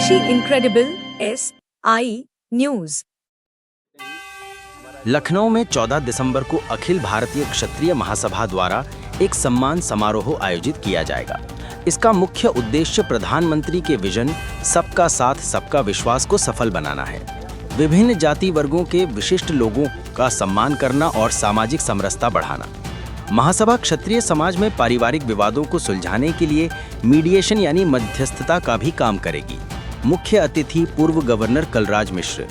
स्वदेशी incredible SI news. Lucknow में 14 दिसंबर को अखिल भारतीय क्षत्रिय महासभा द्वारा एक सम्मान समारोह आयोजित किया जाएगा। इसका मुख्य उद्देश्य प्रधानमंत्री के विजन सबका साथ सबका विश्वास को सफल बनाना है। विभिन्न जाति वर्गों के विशिष्ट लोगों का सम्मान करना और सामाजिक समरसता बढ़ाना। महासभा क्षत्रिय समाज में पारिवारिक विवादों को सुलझाने के लिए मीडिएशन यानी मध्यस्थता का भी काम करेगी। मुख्य अतिथि पूर्व गवर्नर कलराज मिश्र,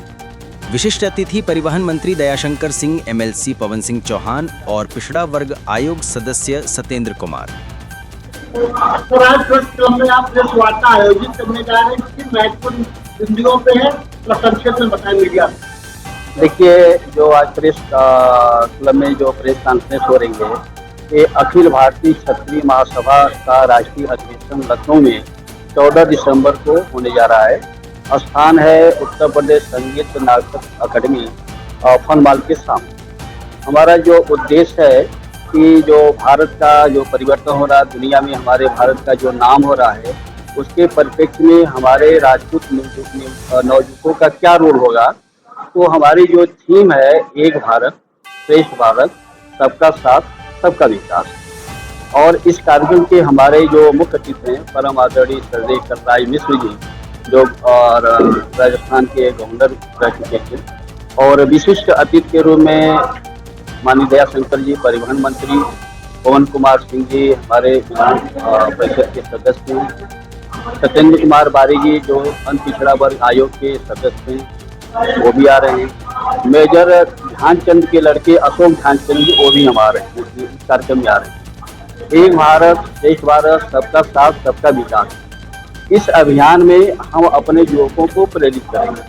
विशिष्ट अतिथि परिवहन मंत्री दयाशंकर सिंह, MLC पवन सिंह चौहान और पिछड़ा वर्ग आयोग सदस्य सत्येंद्र कुमार। स्वराज प्रेस क्लब में आप प्रेस वार्ता आयोजित करने जा रहे हैं, किस महत्वपूर्ण बिंदुओं पे है, संक्षेप में बताएं मीडिया। देखिए, जो आज प्रेस क्लब में जो प्रेस कॉन्फ्रेंस हो रही है, ये अखिल भारतीय क्षत्रिय महासभा का राष्ट्रीय अधिवेशन लखनऊ में 14 दिसंबर को होने जा रहा है। स्थान है उत्तर प्रदेश संगीत नाटक अकादमी फन मॉल के सामने। हमारा जो उद्देश्य है कि जो भारत का जो परिवर्तन हो रहा है, दुनिया में हमारे भारत का जो नाम हो रहा है, उसके परिप्रेक्ष्य में हमारे राजपूत नवयुवकों का क्या रोल होगा। तो हमारी जो थीम है एक भारत श्रेष्ठ भारत, सबका साथ सबका विकास। और इस कार्यक्रम के हमारे जो मुख्य अतिथि हैं परम आदरणीय श्री कलराज मिश्र जी, जो और राजस्थान के गवर्नर रह चुके थे, और विशिष्ट अतिथि के रूप में माननीय दयाशंकर जी परिवहन मंत्री, पवन कुमार सिंह जी हमारे विधान परिषद के सदस्य हैं, सत्येंद्र कुमार बारी जी जो पिछड़ा वर्ग आयोग के सदस्य हैं, वो भी आ रहे हैं। मेजर ध्यानचंद के लड़के अशोक ध्यानचंद जी, वो भी हमारे इस कार्यक्रम में आ रहे हैं। एक भारत श्रेष्ठ भारत, सबका साथ सबका विकास, इस अभियान में हम अपने युवकों को प्रेरित करेंगे।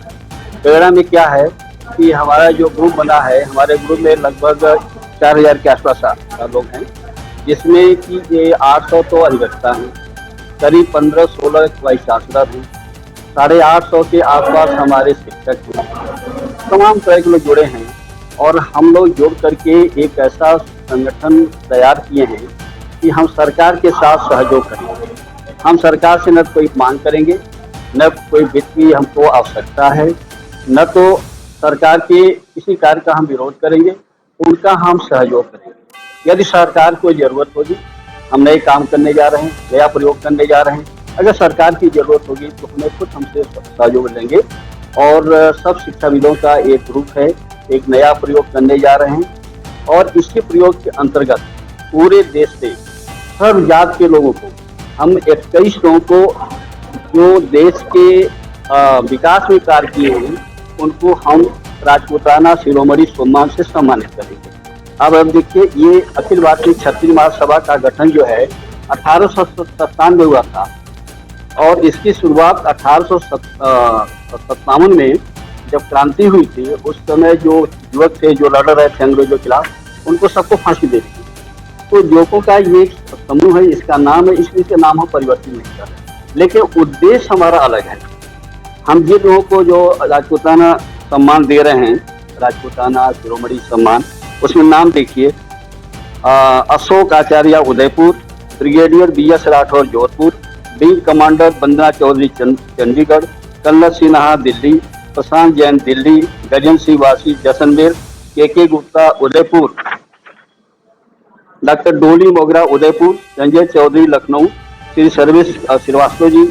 प्रेरणा में क्या है कि हमारा जो ग्रुप बना है, हमारे ग्रुप में लगभग 4000 के आसपास लोग हैं, जिसमें कि ये 800 तो अधिवक्ता हैं, करीब 15-16 वाइस चांसलर हैं, 850 के आसपास हमारे शिक्षक हैं, तमाम तरह के लोग जुड़े हैं। और हम लोग जुड़ करके एक ऐसा संगठन तैयार किए हैं कि हम सरकार के साथ सहयोग करेंगे। हम सरकार से न कोई मांग करेंगे, न कोई वित्तीय हमको आवश्यकता है, न तो सरकार के किसी कार्य का हम विरोध करेंगे, उनका हम सहयोग करेंगे। यदि सरकार को जरूरत होगी, हम नए काम करने जा रहे हैं, नया प्रयोग करने जा रहे हैं, अगर सरकार की जरूरत होगी तो हमें खुद हमसे सहयोग लेंगे। और सब शिक्षाविदों का एक ग्रुप है, एक नया प्रयोग करने जा रहे हैं, और इसी प्रयोग के अंतर्गत पूरे देश से सब जात के लोगों को, हम 21 लोगों को जो देश के विकास में कार्य किए हैं, उनको हम राजपूताना शिरोमणि सम्मान से सम्मानित करेंगे। अब देखिए, ये अखिल भारतीय क्षत्रिय महासभा का गठन जो है 1897 में हुआ था, और इसकी शुरुआत 1857 में जब क्रांति हुई थी, उस समय जो युवक थे जो लड़ रहे थे अंग्रेजों के खिलाफ, उनको सबको फांसी दे दी। तो युवकों का ये समूह है, इसका नाम है, इसलिए इसका नाम हम परिवर्तित नहीं कर रहे, लेकिन उद्देश्य हमारा अलग है। हम जिन लोगों को जो राजपूताना सम्मान दे रहे हैं, राजपूताना शिरोमणि सम्मान, उसमें नाम देखिए, Ashok Acharya Udaipur, brigadier BS Rathore Jodhpur, wing commander Vandana Chaudhary Chandigarh, Kannar Sinha Delhi, Prashant Jain Delhi, Gajan Singh वासी Jaisalmer, KK Gupta Udaipur, doctor Dolly Mogra Udaipur, Sanjay Chaudhary Lucknow, Shri Sarvesh Srivastava ji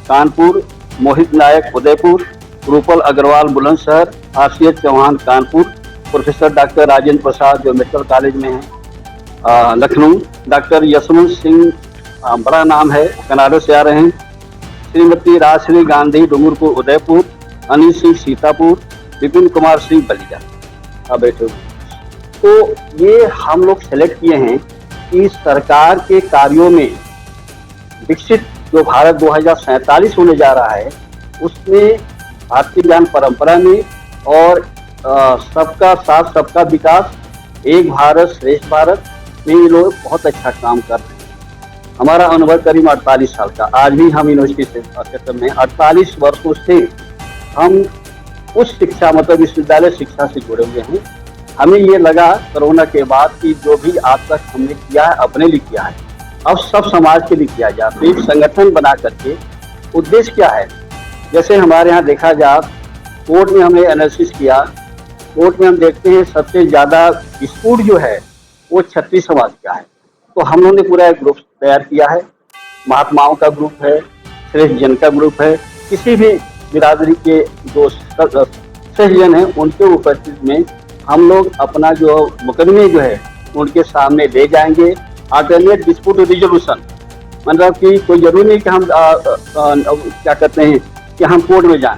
Kanpur, Mohit Nayak Udaipur, Rupal Agarwal Bulandshahr, RCH Chauhan Kanpur, professor doctor Rajendra Prasad जो मेडिकल कॉलेज में है लखनऊ, डॉक्टर यशवंत सिंह बड़ा नाम है, कनाडा से आ रहे हैं, श्रीमती राजश्री गांधी डूंगरपुर उदयपुर, अनिल सिंह सीतापुर, विपिन कुमार सिंह बलिया। अब बैठो। तो ये हम लोग सेलेक्ट किए हैं कि सरकार के कार्यों में विकसित जो भारत 2047 होने जा रहा है, उसमें भारतीय ज्ञान परंपरा में और सबका साथ सबका विकास, एक भारत श्रेष्ठ भारत में ये लोग बहुत अच्छा काम कर रहे हैं। हमारा अनुभव करीब 48 साल का, आज भी हम यूनिवर्सिटी से क्षेत्र में 48 वर्षों से हम उस शिक्षा मतलब विश्वविद्यालय शिक्षा से जुड़े हुए हैं। हमें ये लगा कोरोना के बाद कि जो भी आज तक हमने किया है अपने लिए किया है, अब सब समाज के लिए किया जाए। तो एक संगठन बना करके उद्देश्य क्या है जैसे हमारे यहाँ देखा जाए, कोर्ट में हमने एनालिसिस किया, कोर्ट में हम देखते हैं सबसे ज़्यादा डिस्प्यूट जो है वो क्षत्रिय समाज का है। तो हम लोगों ने पूरा एक ग्रुप तैयार किया है, महात्माओं का ग्रुप है, श्रेष्ठ जन का ग्रुप है, किसी भी बिरादरी के जो श्रेष्ठ जन हैं उनके उपस्थिति में हम लोग अपना जो मुकदमे जो है उनके सामने ले जाएंगे। अल्टरनेट डिस्प्यूट रिजोल्यूशन, मतलब कि कोई जरूरी नहीं कि हम क्या कहते हैं कि हम कोर्ट में जाएं,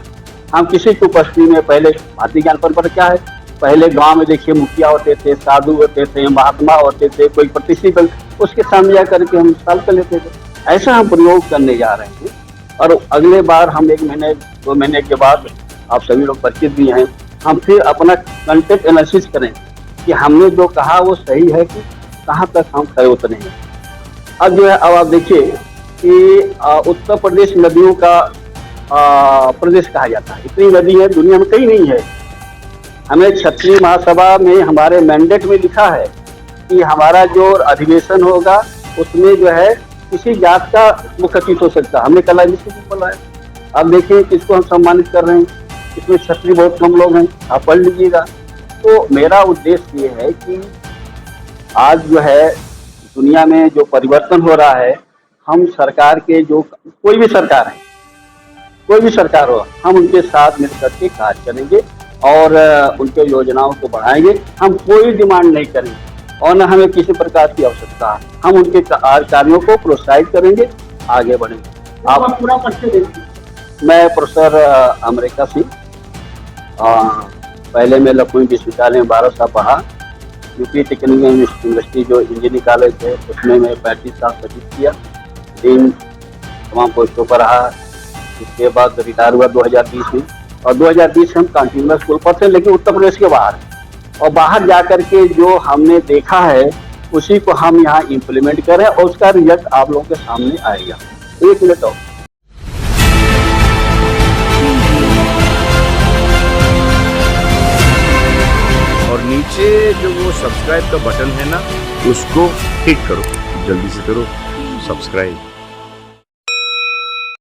हम किसी की उपस्थिति में, पहले भारतीय ज्ञान परंपरा क्या है, पहले गांव में देखिए मुखिया होते थे, साधु होते थे, महात्मा होते थे, कोई प्रतिष्ठित, उसके सामने जा करके हम सॉल्व कर लेते थे। ऐसा हम प्रयोग करने जा रहे हैं और अगले बार हम 1 महीने 2 महीने के बाद, आप सभी लोग परिचित भी हैं, हम फिर अपना कंटेंट एनालिसिस करें कि हमने जो कहा वो सही है कि कहाँ तक हम खरे उतरे हैं। अब जो है, अब आप देखिए कि उत्तर प्रदेश नदियों का प्रदेश कहा जाता है। इतनी नदी है, दुनिया में कहीं नहीं है। हमें क्षत्रिय महासभा में हमारे मैंडेट में लिखा है कि हमारा जो अधिवेशन होगा उसमें जो है किसी जात का मुख्य अतिथि हो सकता है। हमने कल बोला है। अब देखिए किसको हम सम्मानित कर रहे हैं, इसमें क्षत्रिय बहुत कम लोग हैं, आप पढ़ लीजिएगा। तो मेरा उद्देश्य ये है कि आज जो है दुनिया में जो परिवर्तन हो रहा है, हम सरकार के जो कोई भी सरकार है, कोई भी सरकार हो, हम उनके साथ मिलकर के कार्य करेंगे और उनके योजनाओं को बढ़ाएंगे। हम कोई डिमांड नहीं करेंगे और न हमें किसी प्रकार की आवश्यकता है। हम उनके कार्यों को प्रोत्साहित करेंगे, आगे बढ़ेंगे। आप पूरा परिचय देंगे। मैं प्रोफेसर अमेरिका सिंह, पहले मैं लखनऊ विश्वविद्यालय में 12 साल पढ़ा। यूपी टेक्निकल यूनिवर्सिटी जो इंजीनियरिंग कॉलेज है उसमें मैं 35 साल सर्विस किया, डीन तमाम पोस्टों पर रहा। इसके बाद रिटायर हुआ 2020 में, और 2020 से हम कंटिन्यूअस स्कूल पर थे, लेकिन उत्तर प्रदेश के बाहर। और बाहर जाकर के जो हमने देखा है उसी को हम यहाँ इम्प्लीमेंट करें और उसका रिजल्ट आप लोगों के सामने आएगा। 1 मिनट और। और नीचे जो वो सब्सक्राइब का बटन है ना, उसको हिट करो, जल्दी से करो सब्सक्राइब।